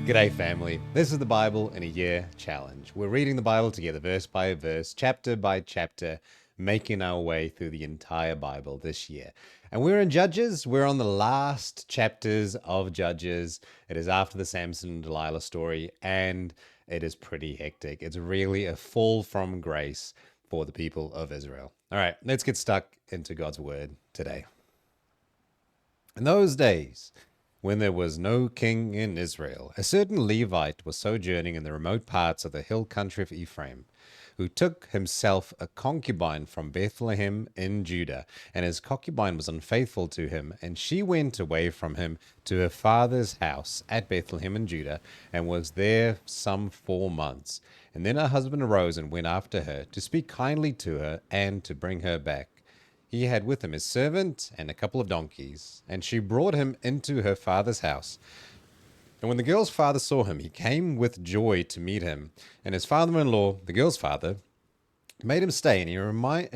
G'day, family. This is the Bible in a Year Challenge. We're reading the Bible together, verse by verse, chapter by chapter, making our way through the entire Bible this year. And we're in Judges. We're on the last chapters of Judges. It is after the Samson and Delilah story, and it is pretty hectic. It's really a fall from grace for the people of Israel. All right, let's get stuck into God's word today. In those days, when there was no king in Israel, a certain Levite was sojourning in the remote parts of the hill country of Ephraim, who took himself a concubine from Bethlehem in Judah, and his concubine was unfaithful to him, and she went away from him to her father's house at Bethlehem in Judah, and was there some 4 months. And then her husband arose and went after her, to speak kindly to her, and to bring her back. He had with him his servant and a couple of donkeys, and she brought him into her father's house. And when the girl's father saw him, he came with joy to meet him. And his father-in-law, the girl's father, made him stay, and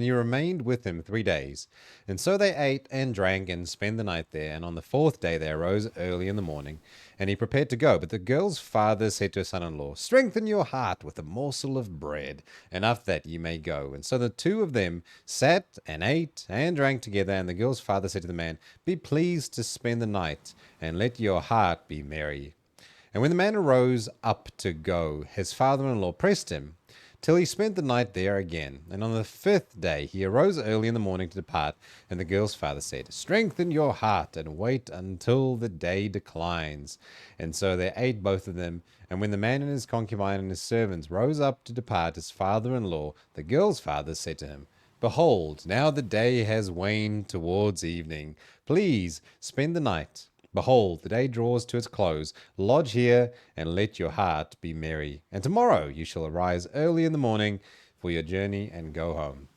he remained with him 3 days. And so they ate and drank and spent the night there. And on the 4th day they arose early in the morning, and he prepared to go. But the girl's father said to his son-in-law, "Strengthen your heart with a morsel of bread, and after that ye may go." And so the two of them sat and ate and drank together. And the girl's father said to the man, "Be pleased to spend the night, and let your heart be merry." And when the man arose up to go, his father-in-law pressed him, till he spent the night there again. And on the 5th day he arose early in the morning to depart. And the girl's father said, "Strengthen your heart, and wait until the day declines." And so they ate both of them. And when the man and his concubine and his servants rose up to depart, his father-in-law, the girl's father, said to him, "Behold, now the day has waned towards evening. Please spend the night. Behold, the day draws to its close. Lodge here, and let your heart be merry. And tomorrow you shall arise early in the morning for your journey and go home."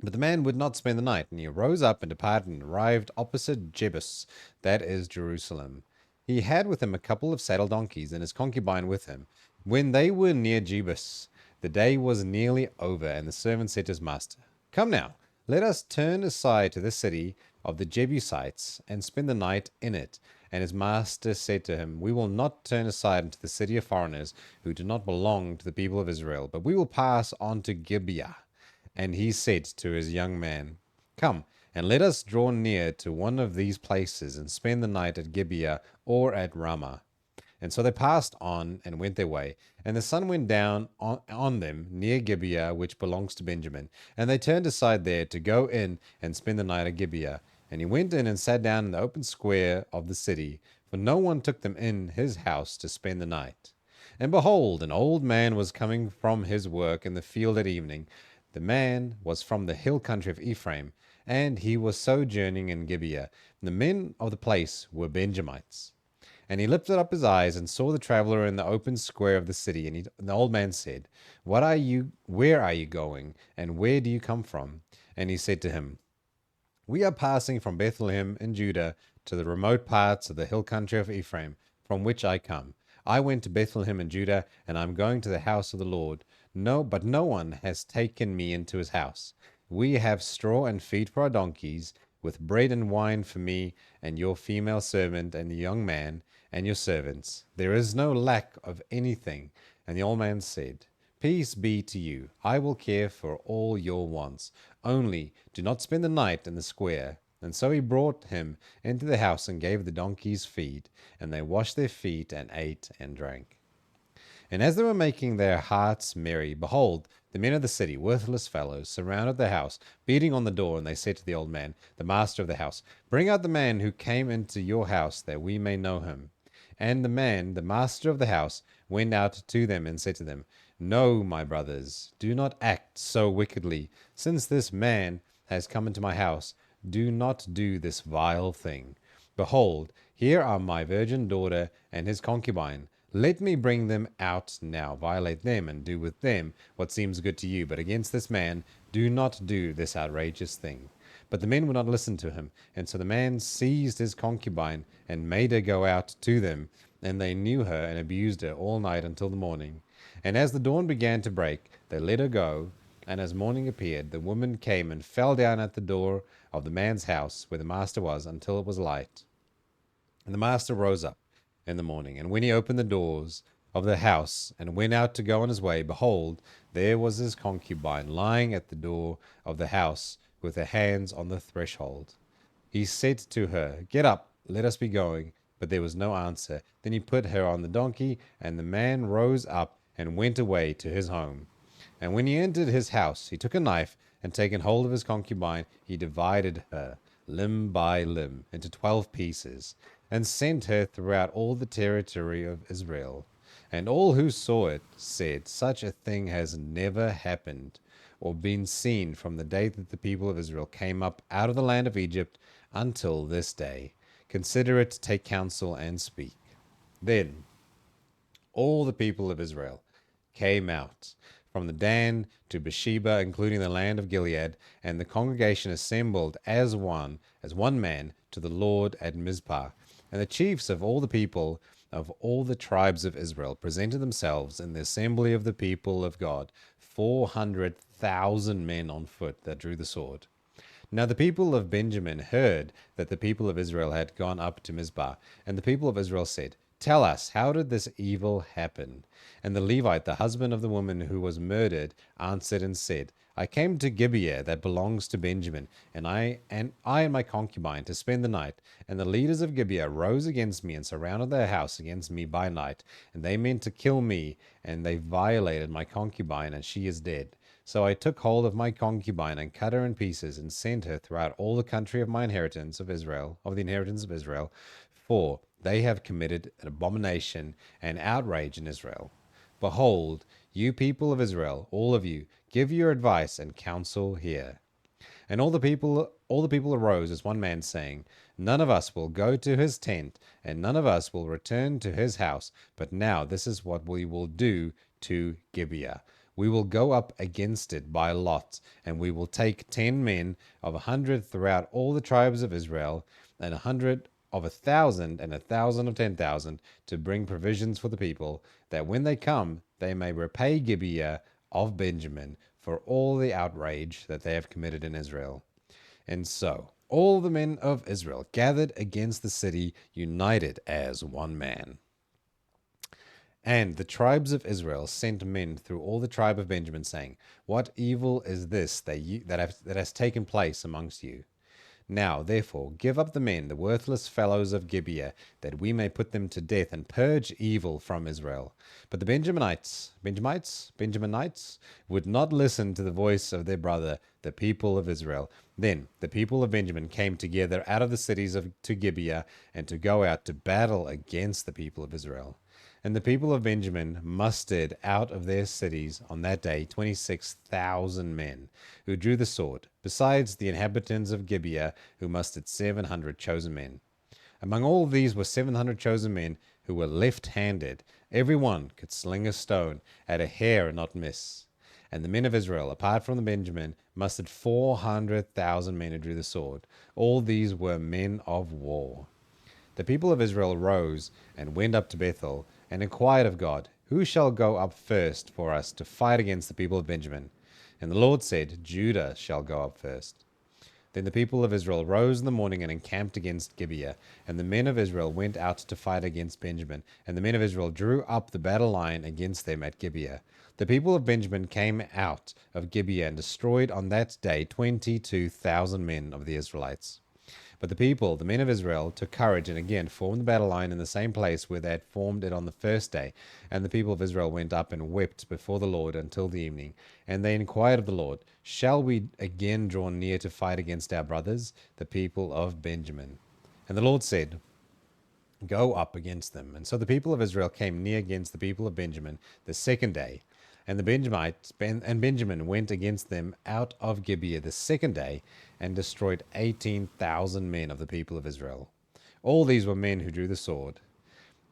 But the man would not spend the night, and he rose up and departed and arrived opposite Jebus, that is Jerusalem. He had with him a couple of saddle donkeys, and his concubine with him. When they were near Jebus, the day was nearly over, and the servant said to his master, "Come now, let us turn aside to the city of the Jebusites, and spend the night in it." And his master said to him, "We will not turn aside into the city of foreigners, who do not belong to the people of Israel, but we will pass on to Gibeah." And he said to his young man, "Come, and let us draw near to one of these places, and spend the night at Gibeah or at Ramah." And so they passed on and went their way. And the sun went down on them near Gibeah, which belongs to Benjamin. And they turned aside there to go in and spend the night at Gibeah. And he went in and sat down in the open square of the city, for no one took them in his house to spend the night. And behold, an old man was coming from his work in the field at evening. The man was from the hill country of Ephraim, and he was sojourning in Gibeah. And the men of the place were Benjamites. And he lifted up his eyes and saw the traveler in the open square of the city. And the old man said, "Where are you going, and where do you come from?" And he said to him, "We are passing from Bethlehem in Judah to the remote parts of the hill country of Ephraim, from which I come. I went to Bethlehem in Judah, and I am going to the house of the Lord. But no one has taken me into his house. We have straw and feed for our donkeys, with bread and wine for me and your female servant and the young man and your servants. There is no lack of anything." And the old man said, "Peace be to you. I will care for all your wants. Only do not spend the night in the square." And so he brought him into the house and gave the donkeys feed. And they washed their feet and ate and drank. And as they were making their hearts merry, behold, the men of the city, worthless fellows, surrounded the house, beating on the door. And they said to the old man, the master of the house, "Bring out the man who came into your house, that we may know him." And the man, the master of the house, went out to them and said to them, "No, my brothers, do not act so wickedly. Since this man has come into my house, do not do this vile thing. Behold, here are my virgin daughter and his concubine. Let me bring them out now, violate them, and do with them what seems good to you. But against this man, do not do this outrageous thing." But the men would not listen to him. And so the man seized his concubine and made her go out to them. And they knew her and abused her all night until the morning. And as the dawn began to break, they let her go. And as morning appeared, the woman came and fell down at the door of the man's house where the master was until it was light. And the master rose up in the morning. And when he opened the doors of the house and went out to go on his way, behold, there was his concubine lying at the door of the house with her hands on the threshold. He said to her, Get up, let us be going. But there was no answer. Then he put her on the donkey, and the man rose up and went away to his home. And when he entered his house, he took a knife, and taking hold of his concubine, he divided her, limb by limb, into 12 pieces, and sent her throughout all the territory of Israel. And all who saw it said, Such a thing has never happened or been seen from the day that the people of Israel came up out of the land of Egypt until this day. Consider it, take counsel, and speak. Then all the people of Israel came out from the Dan to Beersheba, including the land of Gilead, and the congregation assembled as one man, to the Lord at Mizpah. And the chiefs of all the people of all the tribes of Israel presented themselves in the assembly of the people of God, 400,000 men on foot that drew the sword. Now the people of Benjamin heard that the people of Israel had gone up to Mizpah, and the people of Israel said, Tell us, how did this evil happen? And the Levite, the husband of the woman who was murdered, answered and said, I came to Gibeah that belongs to Benjamin, and I and my concubine to spend the night. And the leaders of Gibeah rose against me and surrounded their house against me by night. And they meant to kill me, and they violated my concubine, and she is dead. So I took hold of my concubine and cut her in pieces and sent her throughout all the country of my inheritance of Israel, of the inheritance of Israel, for they have committed an abomination and outrage in Israel. Behold, you people of Israel, all of you, give your advice and counsel here. And all the people arose as one man, saying, None of us will go to his tent, and none of us will return to his house. But now this is what we will do to Gibeah. We will go up against it by lot, and we will take 10 men of 100 throughout all the tribes of Israel, and 100 of 1,000, and 1,000 of 10,000, to bring provisions for the people, that when they come, they may repay Gibeah of Benjamin for all the outrage that they have committed in Israel. And so all the men of Israel gathered against the city, united as one man. And the tribes of Israel sent men through all the tribe of Benjamin, saying, What evil is this that has taken place amongst you? Now, therefore, give up the men, the worthless fellows of Gibeah, that we may put them to death and purge evil from Israel. But the Benjaminites would not listen to the voice of their brother, the people of Israel. Then the people of Benjamin came together out of the cities to Gibeah, and to go out to battle against the people of Israel. And the people of Benjamin mustered out of their cities on that day 26,000 men, who drew the sword, besides the inhabitants of Gibeah, who mustered 700 chosen men. Among all these were 700 chosen men who were left-handed. Every one could sling a stone at a hair and not miss. And the men of Israel, apart from the Benjamin, mustered 400,000 men who drew the sword. All these were men of war. The people of Israel rose and went up to Bethel, and inquired of God, Who shall go up first for us to fight against the people of Benjamin? And the Lord said, Judah shall go up first. Then the people of Israel rose in the morning and encamped against Gibeah. And the men of Israel went out to fight against Benjamin. And the men of Israel drew up the battle line against them at Gibeah. The people of Benjamin came out of Gibeah and destroyed on that day 22,000 men of the Israelites. But the men of Israel, took courage and again formed the battle line in the same place where they had formed it on the first day. And the people of Israel went up and wept before the Lord until the evening. And they inquired of the Lord, Shall we again draw near to fight against our brothers, the people of Benjamin? And the Lord said, Go up against them. And so the people of Israel came near against the people of Benjamin the second day. And Benjamin went against them out of Gibeah the second day, and destroyed 18,000 men of the people of Israel. All these were men who drew the sword.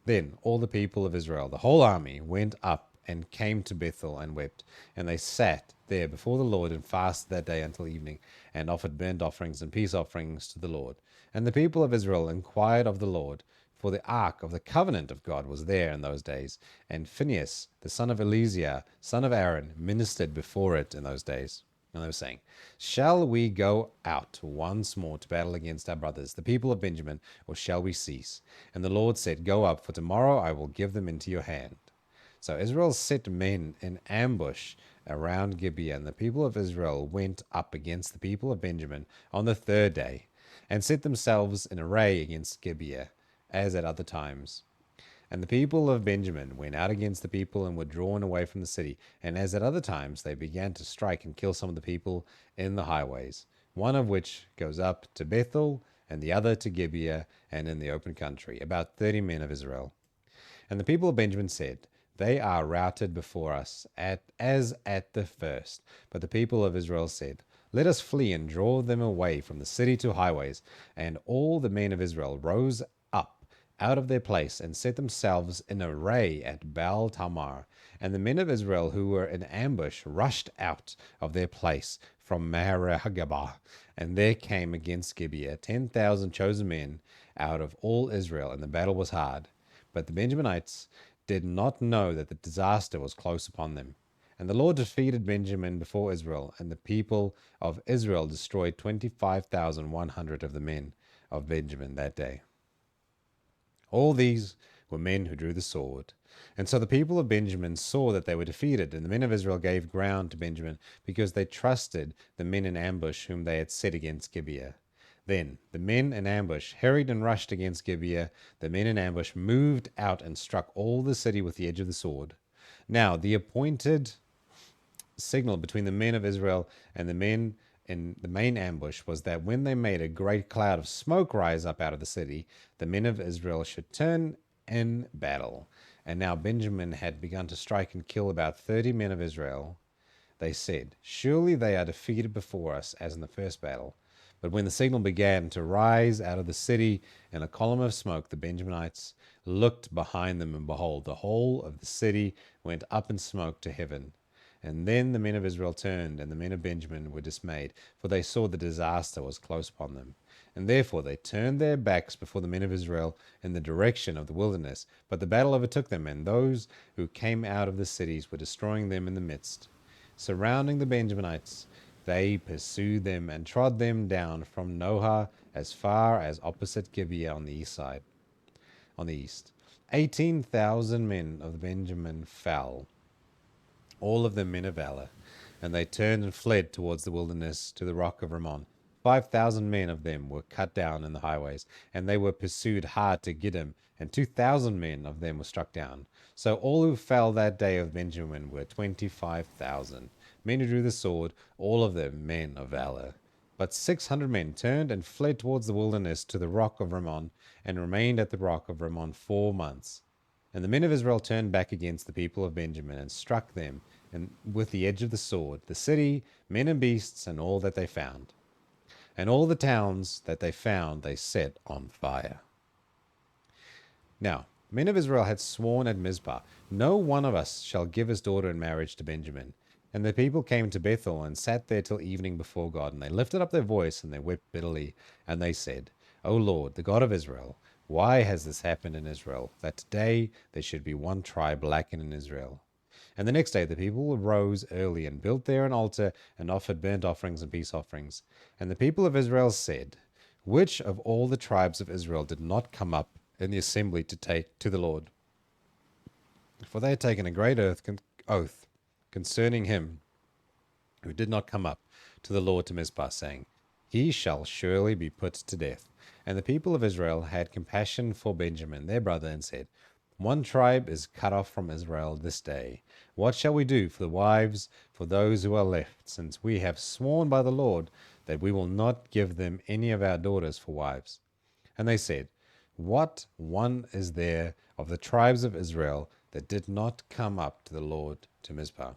Then all the people of Israel, the whole army, went up and came to Bethel and wept. And they sat there before the Lord and fasted that day until evening, and offered burnt offerings and peace offerings to the Lord. And the people of Israel inquired of the Lord, for the ark of the covenant of God was there in those days, and Phinehas, the son of Eleazar, son of Aaron, ministered before it in those days. And they were saying, shall we go out once more to battle against our brothers, the people of Benjamin, or shall we cease? And the Lord said, go up, for tomorrow I will give them into your hand. So Israel set men in ambush around Gibeah, and the people of Israel went up against the people of Benjamin on the third day, and set themselves in array against Gibeah, as at other times. And the people of Benjamin went out against the people and were drawn away from the city. And as at other times, they began to strike and kill some of the people in the highways, one of which goes up to Bethel, and the other to Gibeah, and in the open country, about 30 men of Israel. And the people of Benjamin said, they are routed before us, as at the first. But the people of Israel said, let us flee and draw them away from the city to highways. And all the men of Israel rose up out of their place and set themselves in array at Baal Tamar. And the men of Israel who were in ambush rushed out of their place from Maharehagabah. And there came against Gibeah 10,000 chosen men out of all Israel, and the battle was hard. But the Benjaminites did not know that the disaster was close upon them. And the Lord defeated Benjamin before Israel, and the people of Israel destroyed 25,100 of the men of Benjamin that day. All these were men who drew the sword. And so the people of Benjamin saw that they were defeated, and the men of Israel gave ground to Benjamin, because they trusted the men in ambush whom they had set against Gibeah. Then the men in ambush hurried and rushed against Gibeah. The men in ambush moved out and struck all the city with the edge of the sword. Now the appointed signal between the men of Israel and the men in the main ambush was that when they made a great cloud of smoke rise up out of the city, the men of Israel should turn in battle. And now Benjamin had begun to strike and kill about 30 men of Israel. They said, surely they are defeated before us, as in the first battle. But when the signal began to rise out of the city in a column of smoke, the Benjaminites looked behind them, and behold, the whole of the city went up in smoke to heaven. And then the men of Israel turned, and the men of Benjamin were dismayed, for they saw the disaster was close upon them. And therefore they turned their backs before the men of Israel in the direction of the wilderness. But the battle overtook them, and those who came out of the cities were destroying them in the midst. Surrounding the Benjaminites, they pursued them and trod them down from Nohah as far as opposite Gibeah on the east side. On the east, 18,000 men of Benjamin fell, all of them men of valor, and they turned and fled towards the wilderness to the rock of Rimmon. 5,000 men of them were cut down in the highways, and they were pursued hard to Gidom, and 2,000 men of them were struck down. So all who fell that day of Benjamin were 25,000, men who drew the sword, all of them men of valor. But 600 men turned and fled towards the wilderness to the rock of Rimmon, and remained at the rock of Rimmon 4 months. And the men of Israel turned back against the people of Benjamin, and struck them with the edge of the sword, the city, men and beasts, and all that they found. And all the towns that they found they set on fire. Now, men of Israel had sworn at Mizpah, no one of us shall give his daughter in marriage to Benjamin. And the people came to Bethel, and sat there till evening before God. And they lifted up their voice, and they wept bitterly. And they said, O Lord, the God of Israel, why has this happened in Israel, that today there should be one tribe lacking in Israel? And the next day the people arose early, and built there an altar, and offered burnt offerings and peace offerings. And the people of Israel said, which of all the tribes of Israel did not come up in the assembly to take to the Lord? For they had taken a great oath concerning him who did not come up to the Lord to Mizpah, saying, he shall surely be put to death. And the people of Israel had compassion for Benjamin their brother, and said, one tribe is cut off from Israel this day. What shall we do for the wives, for those who are left, since we have sworn by the Lord that we will not give them any of our daughters for wives? And they said, what one is there of the tribes of Israel that did not come up to the Lord to Mizpah?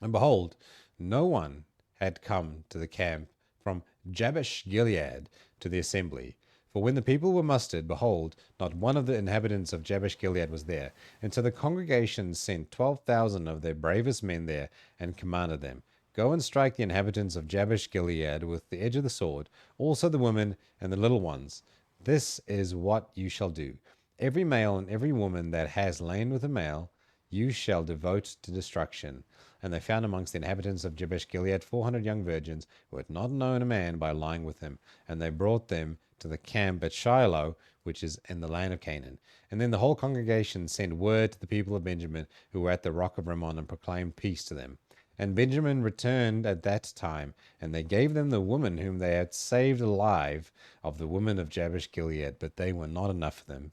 And behold, no one had come to the camp from Jabesh Gilead to the assembly. For when the people were mustered, behold, not one of the inhabitants of Jabesh Gilead was there. And so the congregation sent 12,000 of their bravest men there, and commanded them, go and strike the inhabitants of Jabesh Gilead with the edge of the sword, also the women and the little ones. This is what you shall do. Every male and every woman that has lain with a male you shall devote to destruction. And they found amongst the inhabitants of Jabesh Gilead 400 young virgins who had not known a man by lying with him. And they brought them to the camp at Shiloh, which is in the land of Canaan. And then the whole congregation sent word to the people of Benjamin who were at the rock of Rimmon, and proclaimed peace to them. And Benjamin returned at that time, and they gave them the woman whom they had saved alive of the women of Jabesh Gilead, but they were not enough for them.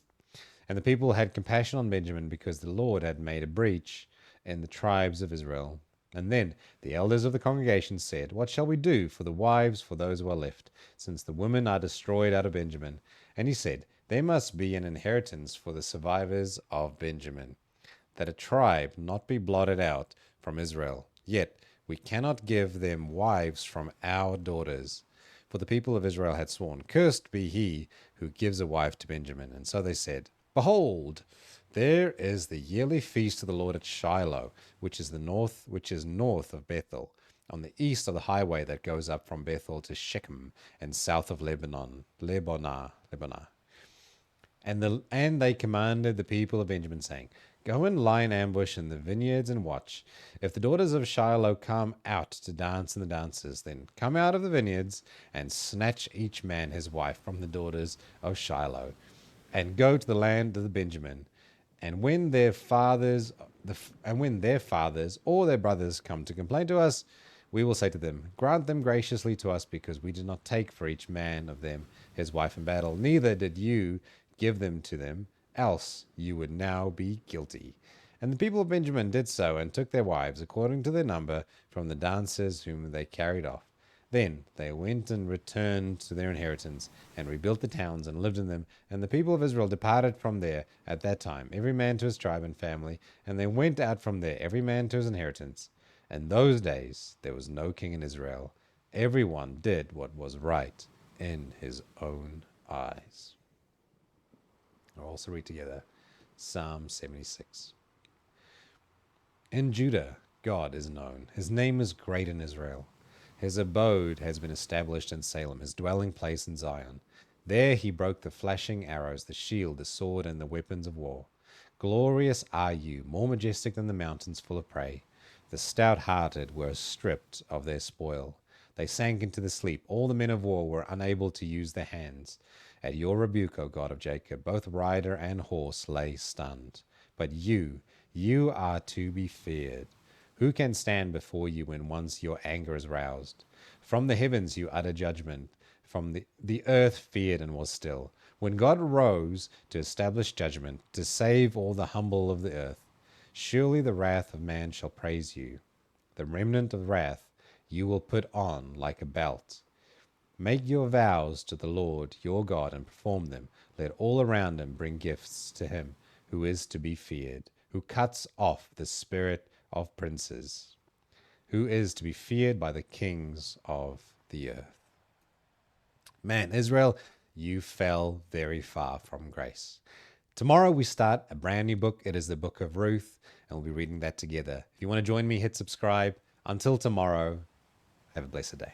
And the people had compassion on Benjamin, because the Lord had made a breach in the tribes of Israel. And then the elders of the congregation said, what shall we do for the wives for those who are left, since the women are destroyed out of Benjamin? And he said, there must be an inheritance for the survivors of Benjamin, that a tribe not be blotted out from Israel. Yet we cannot give them wives from our daughters. For the people of Israel had sworn, cursed be he who gives a wife to Benjamin. And so they said, behold, there is the yearly feast of the Lord at Shiloh, which is north of Bethel, on the east of the highway that goes up from Bethel to Shechem, and south of Lebanon. And they commanded the people of Benjamin, saying, go and lie in ambush in the vineyards and watch. If the daughters of Shiloh come out to dance in the dances, then come out of the vineyards and snatch each man his wife from the daughters of Shiloh, and go to the land of the Benjamin. And when their fathers or their brothers come to complain to us, we will say to them, grant them graciously to us, because we did not take for each man of them his wife in battle, neither did you give them to them, else you would now be guilty. And the people of Benjamin did so, and took their wives according to their number from the dancers whom they carried off. Then they went and returned to their inheritance, and rebuilt the towns, and lived in them. And the people of Israel departed from there at that time, every man to his tribe and family, and they went out from there, every man to his inheritance. In those days there was no king in Israel. Every one did what was right in his own eyes. I'll also read together Psalm 76. In Judah, God is known. His name is great in Israel. His abode has been established in Salem, his dwelling place in Zion. There he broke the flashing arrows, the shield, the sword, and the weapons of war. Glorious are you, more majestic than the mountains full of prey. The stout-hearted were stripped of their spoil. They sank into the sleep. All the men of war were unable to use their hands. At your rebuke, O God of Jacob, both rider and horse lay stunned. But you are to be feared. Who can stand before you when once your anger is roused? From the heavens you utter judgment. From the earth feared and was still. When God rose to establish judgment, to save all the humble of the earth, surely the wrath of man shall praise you. The remnant of wrath you will put on like a belt. Make your vows to the Lord your God and perform them. Let all around him bring gifts to him who is to be feared, who cuts off the spirit of princes, who is to be feared by the kings of the earth. Man, Israel, you fell very far from grace. Tomorrow we start a brand new book. It is the book of Ruth, and we'll be reading that together. If you want to join me, hit subscribe. Until tomorrow, have a blessed day.